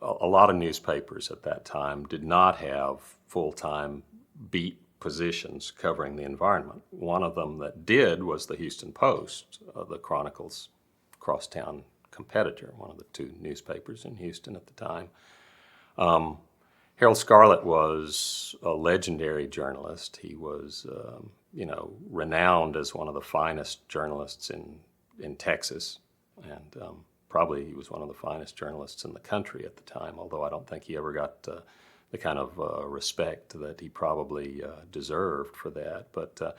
a lot of newspapers at that time did not have full-time beat positions covering the environment. One of them that did was the Houston Post, the Chronicle's crosstown competitor, one of the two newspapers in Houston at the time. Harold Scarlet was a legendary journalist. He was, renowned as one of the finest journalists in Texas, and probably he was one of the finest journalists in the country at the time, although I don't think he ever got the kind of respect that he probably deserved for that. But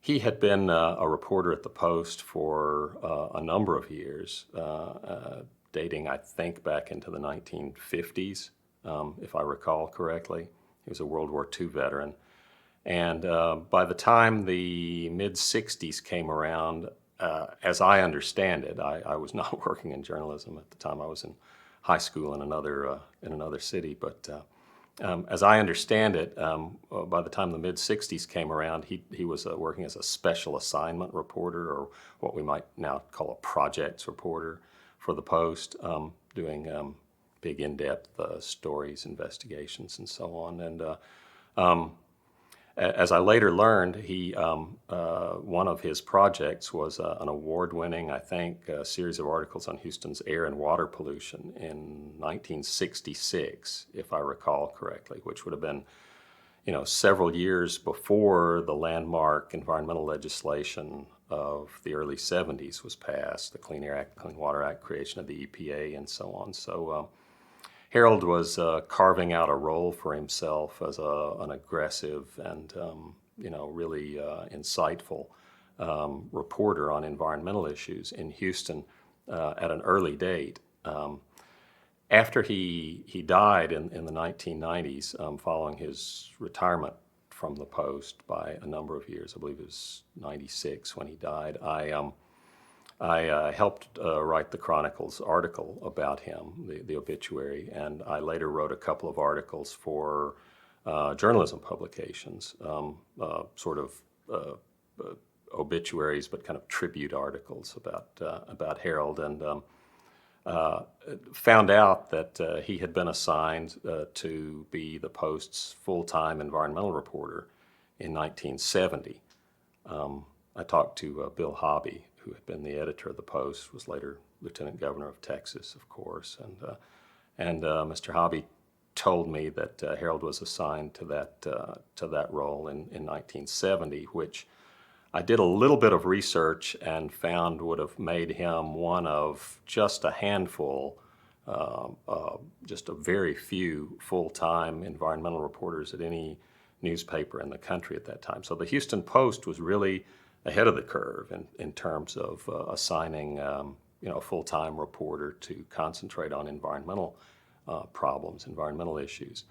he had been a reporter at the Post for a number of years, dating, I think, back into the 1950s, if I recall correctly. He was a World War II veteran. And by the time the mid-'60s came around, as I understand it, I was not working in journalism at the time. I was in high school in another city. But as I understand it, by the time the mid-'60s came around, he was working as a special assignment reporter, or what we might now call a projects reporter for the Post, doing big in-depth stories, investigations, and so on. And as I later learned, one of his projects was an award-winning, I think, series of articles on Houston's air and water pollution in 1966, if I recall correctly, which would have been, several years before the landmark environmental legislation of the early 70s was passed, the Clean Air Act, Clean Water Act, creation of the EPA, and so on. So Harold was carving out a role for himself as an aggressive and really insightful reporter on environmental issues in Houston at an early date. After he died in the 1990s, following his retirement from the Post by a number of years, I believe it was 96 when he died, I helped write the Chronicle's article about him, the obituary, and I later wrote a couple of articles for journalism publications, sort of obituaries, but kind of tribute articles about Harold, and found out that he had been assigned to be the Post's full-time environmental reporter in 1970. I talked to Bill Hobby, who had been the editor of the Post, was later Lieutenant Governor of Texas, of course, and Mr. Hobby told me that Harold was assigned to that role in 1970, which I did a little bit of research and found would have made him one of just a handful, just a very few full-time environmental reporters at any newspaper in the country at that time. So the Houston Post was really ahead of the curve in terms of assigning a full-time reporter to concentrate on environmental problems, environmental issues.